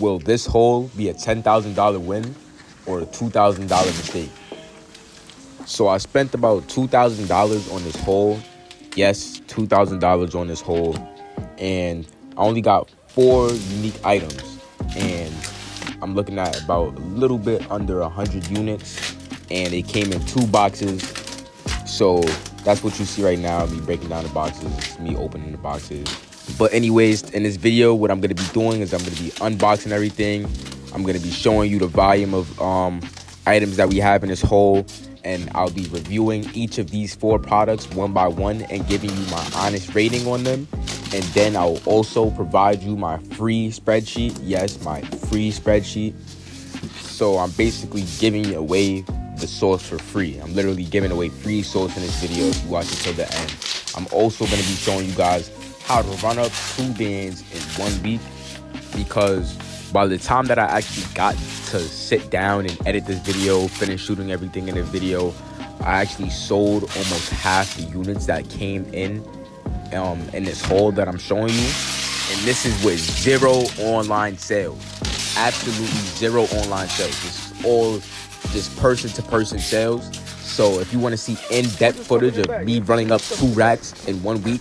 will this haul be a $10,000 win or a $2,000 mistake? So I spent about $2,000 on this haul. Yes, $2,000 on this haul. And I only got 4 unique items. And I'm looking at about a little bit under 100 units. And it came in 2 boxes. So that's what you see right now, me breaking down the boxes, me opening the boxes. But anyways, in this video, what I'm going to be doing is I'm going to be unboxing everything. I'm going to be showing you the volume of items that we have in this haul. And I'll be reviewing each of these 4 products one by one and giving you my honest rating on them. And then I'll also provide you my free spreadsheet. Yes, my free spreadsheet. So I'm basically giving away the source for free. I'm literally giving away free source in this video if you watch it till the end. I'm also going to be showing you guys how to run up 2 bands in 1 week, because by the time that I actually got to sit down and edit this video, finish shooting everything in the video, I actually sold almost half the units that came in this haul that I'm showing you. And this is with 0 online sales. Absolutely 0 online sales. This is all just person-to-person sales. So if you want to see in-depth footage of me running up 2 racks in 1 week,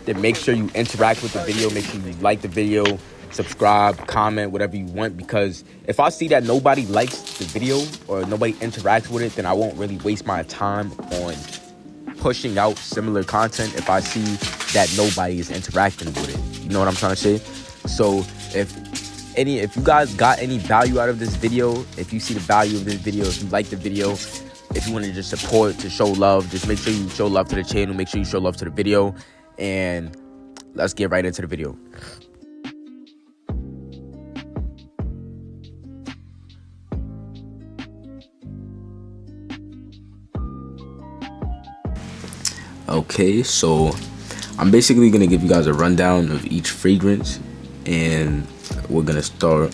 then make sure you interact with the video. Make sure you like the video, subscribe, comment, whatever you want. Because if I see that nobody likes the video or nobody interacts with it, then I won't really waste my time on pushing out similar content if I see that nobody is interacting with it. You know what I'm trying to say? So if you guys got any value out of this video, if you see the value of this video, if you like the video, if you want to just support, to show love, just make sure you show love to the channel, make sure you show love to the video, and let's get right into the video. Okay, so I'm basically going to give you guys a rundown of each fragrance, and we're going to start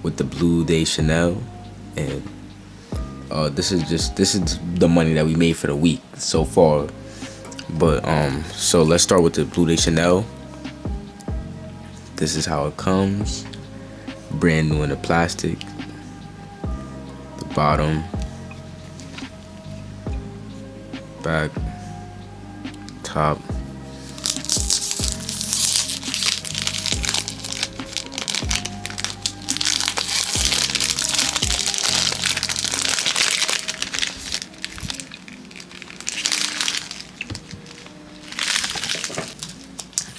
with the Bleu de Chanel. And this is the money that we made for the week so far. But so let's start with the Bleu de Chanel. This is how it comes, brand new in the plastic. The bottom, back, top.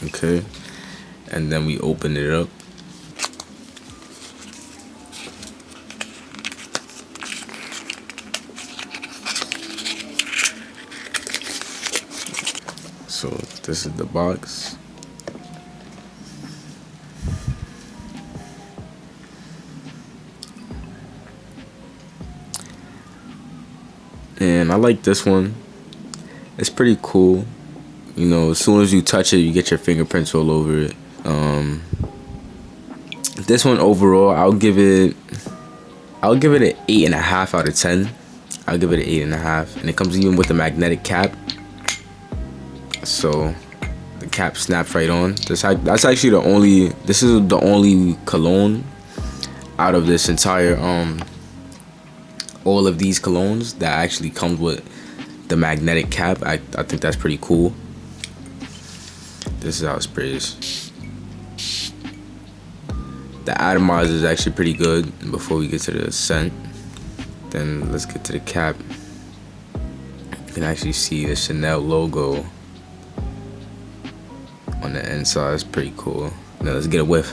Okay, and then we open it up. So this is the box. And I like this one. It's pretty cool. You know, as soon as you touch it, you get your fingerprints all over it. This one overall, I'll give it an 8.5 out of 10. I'll give it an 8.5, and it comes even with a magnetic cap. So the cap snaps right on. That's actually the only. This is the only cologne out of this entire all of these colognes that actually comes with the magnetic cap. I think that's pretty cool. This is how it sprays. The atomizer is actually pretty good before we get to the scent. Then let's get to the cap. You can actually see the Chanel logo on the inside. It's pretty cool. Now let's get a whiff.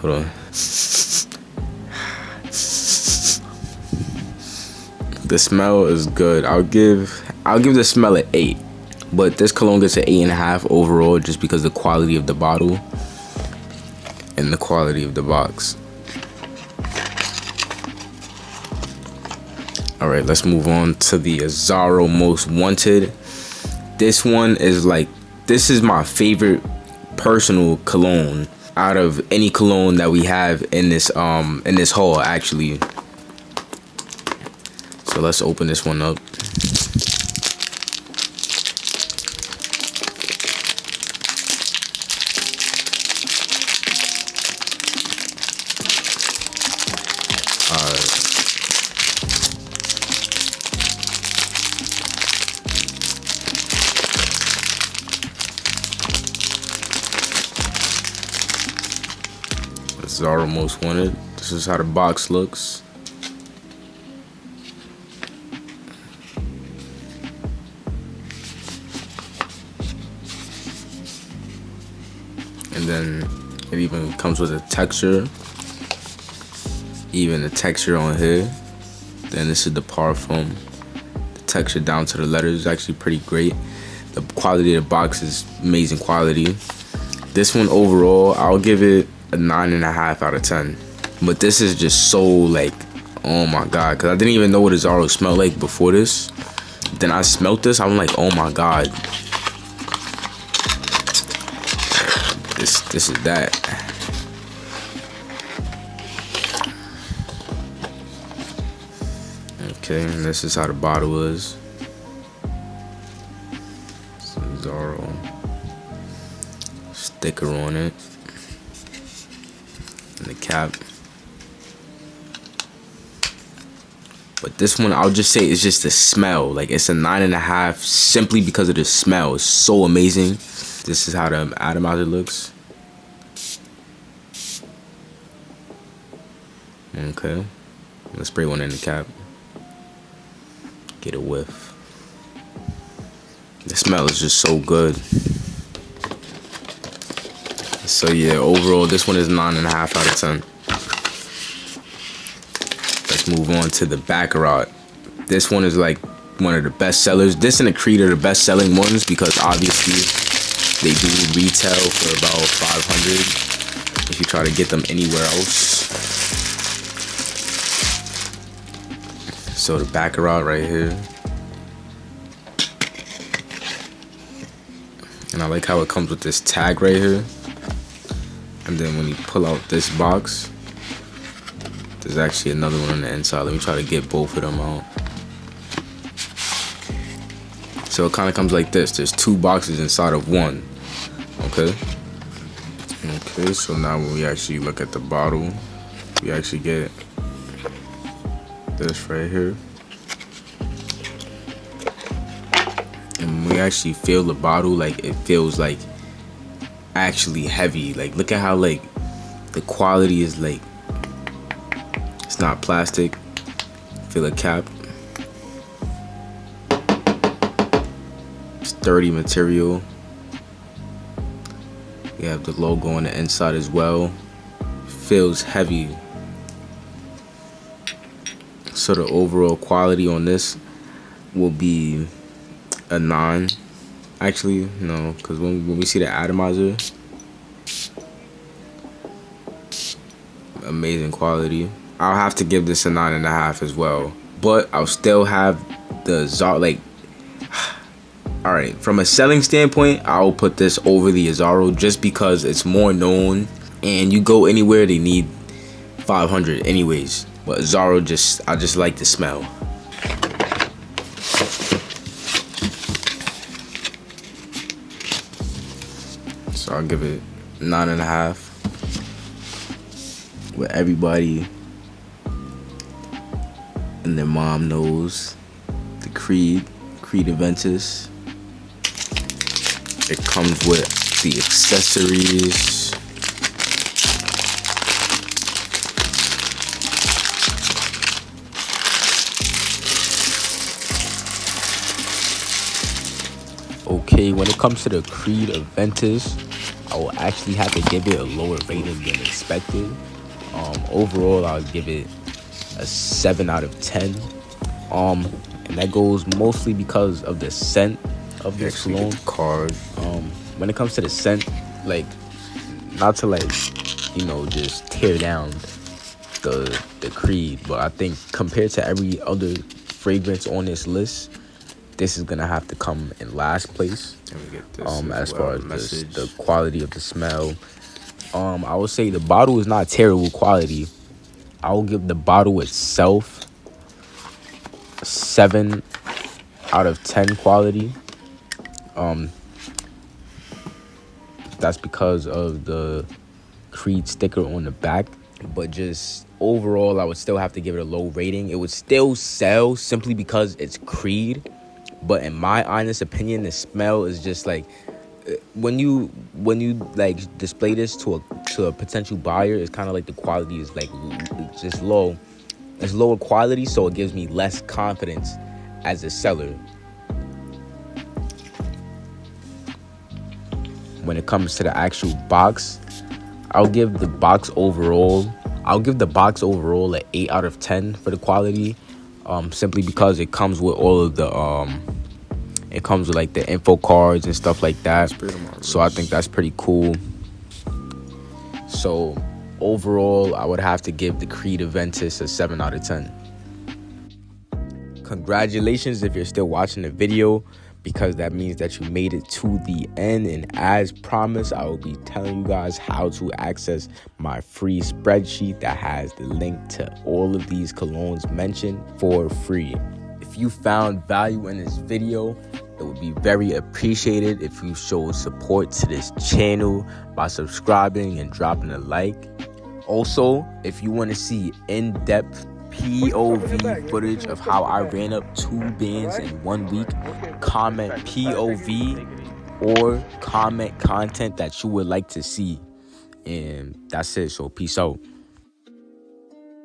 Hold on. The smell is good. I'll give the smell an 8. But this cologne gets an 8.5 overall, just because of the quality of the bottle and the quality of the box. All right, let's move on to the Azzaro Most Wanted. This one is this is my favorite personal cologne out of any cologne that we have in this haul, actually. So let's open this one up. Zara Most Wanted. This is how the box looks. And then it even comes with a texture. Even the texture on here. Then this is the parfum. The texture down to the letters is actually pretty great. The quality of the box is amazing quality. This one overall, I'll give it a 9.5 out of 10. But this is just so like, oh my god, because I didn't even know what a Zara smelled like before this. Then I smelled this, I'm like, oh my god, this is that. Okay, and this is how the bottle is. Some Zara sticker on it. And the cap. But this one, I'll just say it's just the smell. Like, it's a 9.5 simply because of the smell. It's so amazing. This is how the atomizer looks. Okay. Let's spray one in the cap. Get a whiff. The smell is just so good. So yeah, overall, this one is 9.5 out of 10. Let's move on to the Baccarat. This one is like one of the best sellers. This and the Creed are the best selling ones because obviously they do retail for about $500 if you try to get them anywhere else. So the Baccarat right here. And I like how it comes with this tag right here. And then when you pull out this box, there's actually another one on the inside. Let me try to get both of them out. So it kind of comes like this. There's two boxes inside of one. Okay. Okay, so now when we actually look at the bottle, we actually get this right here. And when we actually feel the bottle, like it feels like actually heavy. Like, look at how like the quality is like, it's not plastic. Feel the cap. Sturdy material. You have the logo on the inside as well. Feels heavy. So the overall quality on this will be a 9. Actually, no, because when we see the atomizer, amazing quality. I'll have to give this a 9.5 as well. But I'll still have the Zara, like, alright, from a selling standpoint, I'll put this over the Zara just because it's more known. And you go anywhere, they need 500 anyways. But Zara, I just like the smell. So I'll give it 9.5. Where everybody and their mom knows the Creed Aventus. It comes with the accessories. Okay, when it comes to the Creed Aventus, I will actually have to give it a lower rating than expected. Overall, I'll give it a 7 out of 10. And that goes mostly because of the scent of this cologne. Card. When it comes to the scent, like, not to like, you know, just tear down the Creed, but I think compared to every other fragrance on this list, this is gonna have to come in last place. As far as the quality of the smell. I would say the bottle is not terrible quality. I will give the bottle itself 7 out of 10 quality. That's because of the Creed sticker on the back. but just overall, I would still have to give it a low rating. It would still sell simply because it's Creed, but in my honest opinion, the smell is just like when you like display this to a potential buyer, it's kind of like the quality is like it's just low. It's lower quality, so it gives me less confidence as a seller. When it comes to the actual box, I'll give the box overall an 8 out of 10 for the quality, simply because it comes with all of the it comes with like the info cards and stuff like that. So I think that's pretty cool. So overall, I would have to give the Creed Aventus a 7 out of 10. Congratulations if you're still watching the video, because that means that you made it to the end. And as promised, I will be telling you guys how to access my free spreadsheet that has the link to all of these colognes mentioned for free. If you found value in this video, it would be very appreciated if you showed support to this channel by subscribing and dropping a like. Also, if you want to see in-depth POV footage of how I ran up 2 bands in 1 week, comment POV or comment content that you would like to see. And that's it. So peace out.